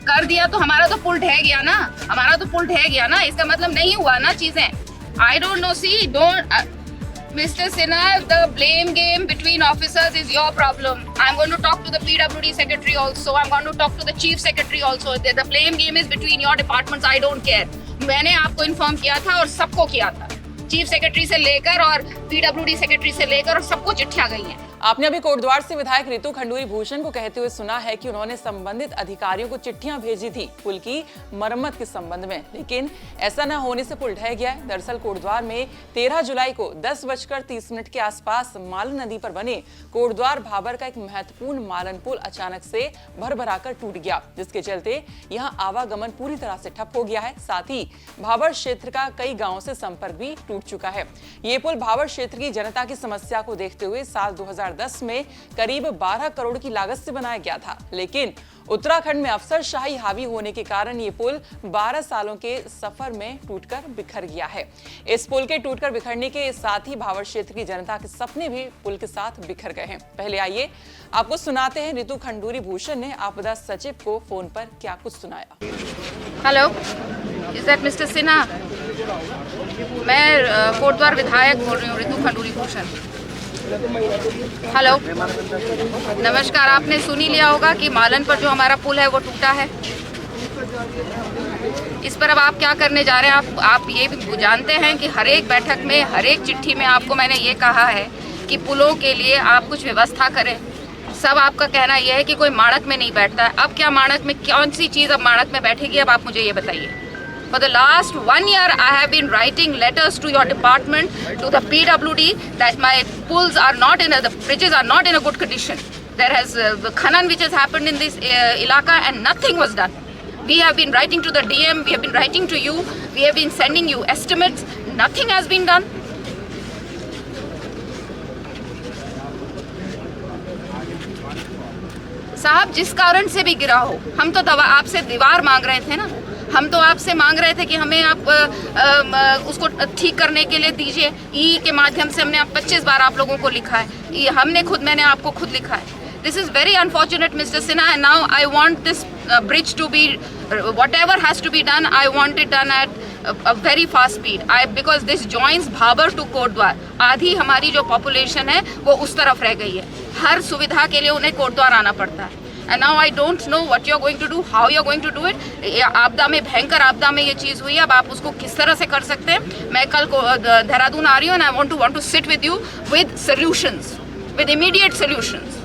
कर दिया तो हमारा तो पुल ढह गया ना, हमारा तो पुल ढह गया ना, इसका मतलब नहीं हुआ ना चीजें। I don't know, see don't Mr. Sinha, the blame game between officers is your problem. I'm going to talk to the PWD secretary also. I'm going to talk to the chief secretary also. The blame game is between your departments. I don't care. मैंने आपको inform किया था और सबको किया था, chief secretary से लेकर और PWD सेक्रेटरी से लेकर, और सबको चिट्ठियां गई हैं। आपने अभी कोटद्वार से विधायक रितु खंडूरी भूषण को कहते हुए सुना है कि उन्होंने संबंधित अधिकारियों को चिट्ठियां भेजी थी पुल की मरम्मत के संबंध में, लेकिन ऐसा न होने से पुल ढह गया है। दरअसल कोटद्वार में 13 जुलाई को 10:30 के आसपास मालन नदी पर बने कोटद्वार भाबर का एक महत्वपूर्ण मालन पुल अचानक से भरभराकर टूट गया, जिसके चलते यहाँ आवागमन पूरी तरह से ठप हो गया है। साथ ही भाबर क्षेत्र का कई गाँव से संपर्क भी टूट चुका है। ये पुल भाबर क्षेत्र की जनता की समस्या को देखते हुए साल 2010 में करीब 12 करोड़ की लागत से बनाया गया था, लेकिन उत्तराखंड में अफसरशाही हावी होने के कारण ये पुल 12 सालों के सफर में टूटकर बिखर गया है। इस पुल के टूटकर बिखरने के साथ ही भाबर क्षेत्र की जनता के सपने भी पुल के साथ बिखर गए हैं। पहले आइए आपको सुनाते हैं रितु खंडूरी भूषण ने आपदा सचिव को फोन पर क्या कुछ सुनाया। Hello, is that mister Sinha? मैं कोटद्वार विधायक बोल रही हूँ, रितु खंडूरी भूषण। हेलो, नमस्कार। आपने सुन ही लिया होगा कि मालन पर जो हमारा पुल है वो टूटा है। इस पर अब आप क्या करने जा रहे हैं? आप ये भी जानते हैं कि हर एक बैठक में, हर एक चिट्ठी में आपको मैंने ये कहा है कि पुलों के लिए आप कुछ व्यवस्था करें। सब आपका कहना यह है कि कोई माणक में नहीं बैठता है। अब क्या माणक में, कौन सी चीज़ अब माणक में बैठेगी? अब आप मुझे ये बताइए। For the last 1 year, I have been writing letters to your department, to the PWD, that my pools are not in the bridges are not in a good condition. There has khanan which has happened in this ilaka and nothing was done. We have been writing to the DM, we have been writing to you, we have been sending you estimates. Nothing has been done. साहब, जिस कारण से भी गिरा हो, हम तो आपसे दीवार मांग रहे थे ना। हम तो आपसे मांग रहे थे कि हमें आप उसको ठीक करने के लिए दीजिए। ई के माध्यम से हमने 25 बार आप लोगों को लिखा है, मैंने आपको खुद लिखा है। This is very unfortunate mister Sinha, and now I want this bridge to be, whatever has to be done, I want it done at a very fast speed. Because this joins Bhabar to Kotdwar. आधी हमारी जो population है वो उस तरफ रह गई है। हर सुविधा के लिए उन्हें कोटद्वार आना पड़ता है। And now I don't know what you're going to do, how you're going to do it. आपदा में, भयंकर आपदा में ये चीज़ हुई है। अब आप उसको किस तरह से कर सकते हैं? मैं कल को देहरादून आ रही हूँ, and I want to sit with you with solutions, with immediate solutions.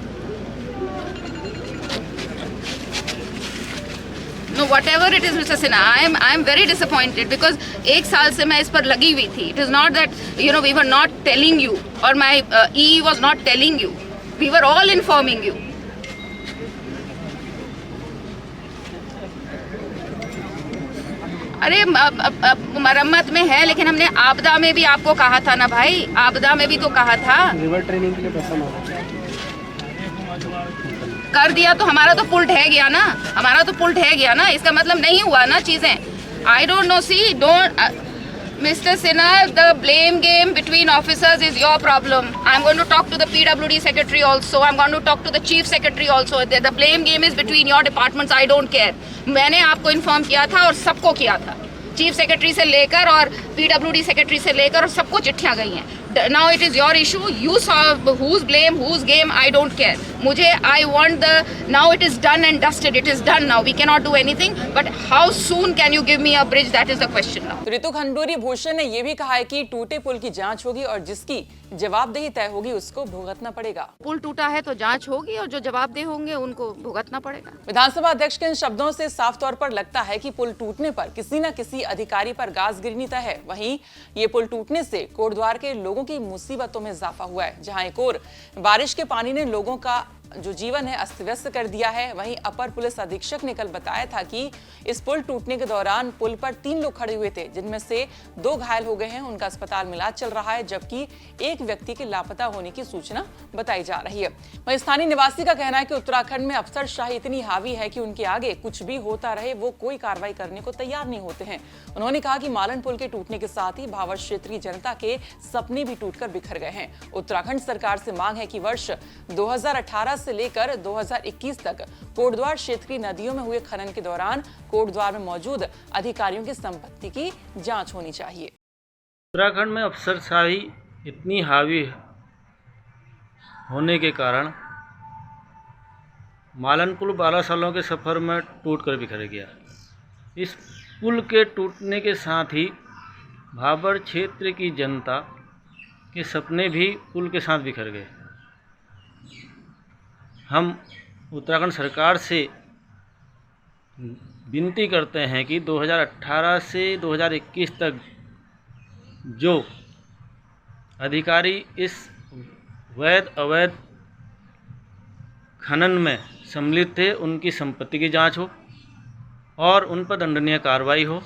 No, whatever it is, Mr. Sinha, I am very disappointed because 1 साल से मैं इस पर लगी हुई थी. It is not that we were not telling you, or my EE was not telling you. We were all informing you. अरे मरम्मत में है, लेकिन हमने आपदा में भी आपको कहा था ना भाई, आपदा में भी तो कहा था। रिवर ट्रेनिंग के लिए पैसा मांगा, कर दिया तो हमारा तो पुल ढह गया ना, हमारा तो पुल ढह गया ना, इसका मतलब नहीं हुआ ना चीजें। I don't know, see don't Mr. Sinha, the blame game between officers is your problem. I'm going to talk to the PWD secretary also. I'm going to talk to the chief secretary also. The blame game is between your departments. I don't care. मैंने आपको inform किया था और सबको किया था, chief secretary से लेकर और PWD सेक्रेटरी से लेकर, और सबको चिट्ठियां गई हैं। Now it is your issue. You solve whose blame, whose game. I don't care. मुझे I want the now it is done and dusted. It is done now. We cannot do anything. But how soon can you give me a bridge? That is the question now. Ritu Khanduri Bhushan ने यह भी कहा है कि टूटे पुल की जांच होगी और जिसकी जवाबदेही तय होगी उसको भुगतना पड़ेगा। पुल टूटा है तो जांच होगी और जो जवाबदेह होंगे उनको भुगतना पड़ेगा। विधानसभा अध्यक्ष के इन शब्दों से साफ तौर पर लगता है कि पुल टूटने पर किसी न किसी अधिकारी पर गाज गिरनी तय है। वहीं ये पुल टूटने से कोटद्वार के लोगों की मुसीबतों में इजाफा हुआ है। जहां एक और बारिश के पानी ने लोगों का जो जीवन है अस्त व्यस्त कर दिया है। वहीं अपर पुलिस अधीक्षक ने कल बताया था कि इस पुल टूटने के दौरान पुल पर 3 लोग खड़े हुए थे, जिनमें से 2 घायल हो गए हैं। उनका अस्पताल में इलाज चल रहा है, जबकि एक व्यक्ति के लापता होने की सूचना बताई जा रही है। वहीं स्थानीय निवासी का कहना है कि उत्तराखंड में अफसरशाही इतनी हावी है कि उनके आगे कुछ भी होता रहे वो कोई कार्रवाई करने को तैयार नहीं होते हैं। उन्होंने कहा कि मालन पुल के टूटने के साथ ही भाबर क्षेत्र की जनता के सपने भी टूटकर बिखर गए हैं। उत्तराखंड सरकार से मांग है कि वर्ष 2018 2010 से लेकर 2021 तक कोटद्वार क्षेत्र की नदियों में हुए खनन के दौरान कोटद्वार में मौजूद अधिकारियों की संपत्ति की जांच होनी चाहिए। उत्तराखंड में अफसरशाही इतनी हावी होने के कारण मालन पुल 12 सालों के सफ़र में टूट कर बिखर गया। इस पुल के टूटने के साथ ही भाबर क्षेत्र की जनता के सपने भी पुल के साथ बिखर गए। हम उत्तराखंड सरकार से विनती करते हैं कि 2018 से 2021 तक जो अधिकारी इस वैध अवैध खनन में सम्मिलित थे उनकी संपत्ति की जांच हो और उन पर दंडनीय कार्रवाई हो।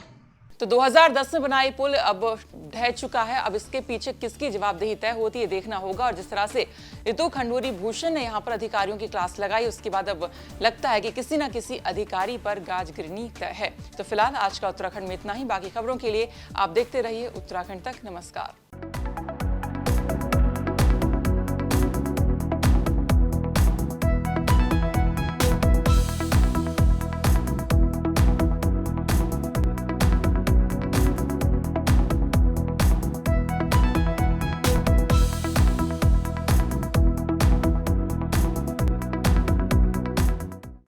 तो 2010 में बनाई पुल अब ढह चुका है। अब इसके पीछे किसकी जवाबदेही तय होती है देखना होगा। और जिस तरह से रितु खंडूरी भूषण ने यहाँ पर अधिकारियों की क्लास लगाई, उसके बाद अब लगता है कि किसी न किसी अधिकारी पर गाज गिरनी तय है। तो फिलहाल आज का उत्तराखंड में इतना ही। बाकी खबरों के लिए आप देखते रहिए उत्तराखंड तक। नमस्कार।